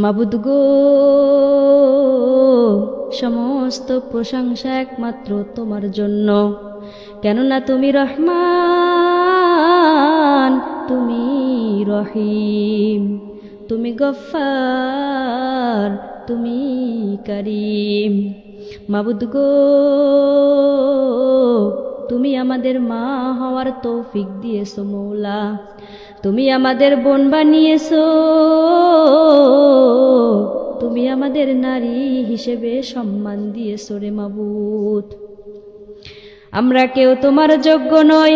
মাবুদ গো, সমস্ত প্রশংসা একমাত্র তোমার জন্য, কেননা তুমি রহমান, তুমি রহিম, তুমি গফফার, তুমি করিম। মাবুদ গো, তুমি আমাদের মা হওয়ার তৌফিক দিয়েছো মৌলা, তুমি আমাদের বোন বানিয়েছো, তুমি আমাদের নারী হিসেবে সম্মান দিয়েছো রে মাবুদ। আমরা কেউ তোমার যোগ্য নই,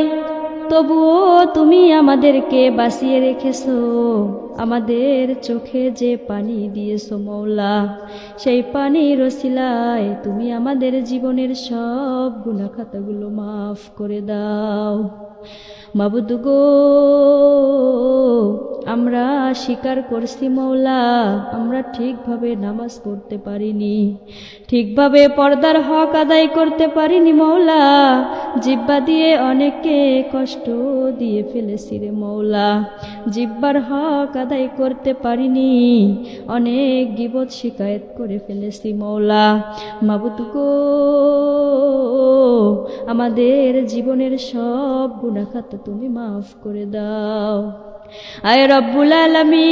তবুও তুমি আমাদেরকে বাঁচিয়ে রেখেছো। আমাদের চোখে যে পানি দিয়েছো মৌলা, সেই পানির ওসিলায় তুমি আমাদের জীবনের সব গুনাহ খাতাগুলো মাফ করে দাও। মাবুদ গো, আমরা স্বীকার করছি মৌলা, আমরা ঠিকভাবে নামাজ পড়তে পারিনি, ঠিকভাবে পর্দার হক আদায় করতে পারিনি মৌলা। জিহ্বা দিয়ে অনেককে কষ্ট দিয়ে ফেলেছি রে মৌলা, জিহ্বার হক আদায় করতে পারিনি, অনেক গীবত শিকায়েত করে ফেলেছি মৌলা। মাবুদ গো, আমাদের জীবনের সব গুনাহ খাতা তুমি মাফ করে দাও। আয় রব্বুল আলামিন,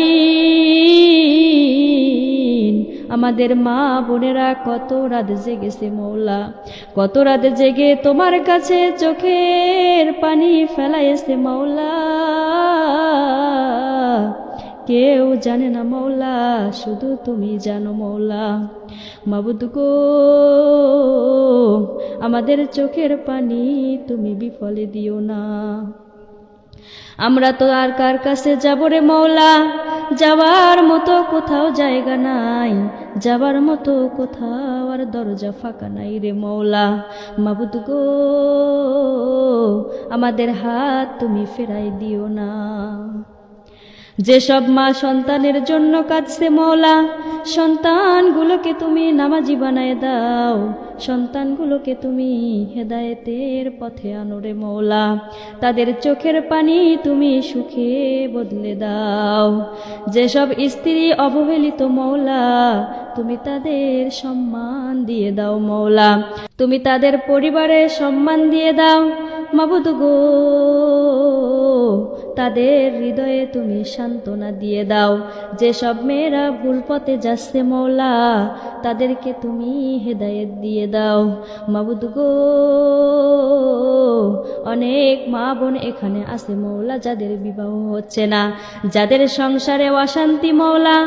আমাদের মা বোনেরা কত রাত জেগেছে মৌলা, কত রাত জেগে তোমার কাছে চোখের পানি ফেলাইছে মৌলা। কেউ জানে না মৌলা, শুধু তুমি জানো মৌলা। মাবুদ গো, আমাদের চোখের পানি তুমি বিফলে দিও না। আমরা তো আর কার কাছে যাব রে মৌলা, যাওয়ার মতো কোথাও জায়গা নাই, যাবার মতো কোথাও আর দরজা ফাঁকা নাই রে মৌলা। মাবুদ গো, আমাদের হাত তুমি ফেরাই দিও না। যেসব মা সন্তানের জন্য কাঁদছে মৌলা, সন্তানগুলোকে তুমি নামাজি বানায় দাও, সন্তানগুলোকে তুমি হেদায়েতের পথে আনো রে মৌলা। তাদের চোখের পানি তুমি সুখে বদলে দাও। যেসব স্ত্রী অবহেলিত মৌলা, তুমি তাদের সম্মান দিয়ে দাও মৌলা, তুমি তাদের পরিবারে সম্মান দিয়ে দাও। মাবুদ গো, তাদের হৃদয়ে তুমি সান্ত্বনা দিয়ে দাও। যেসব মেয়েরা ভুল পথে যাচ্ছে মৌলা, তাদেরকে তুমি হেদায়েত দিয়ে দাও। মাবুদ গো, অনেক মা বোন এখানে আছে মৌলা, যাদের বিবাহ হচ্ছে না, যাদের সংসারে অশান্তি মৌলা।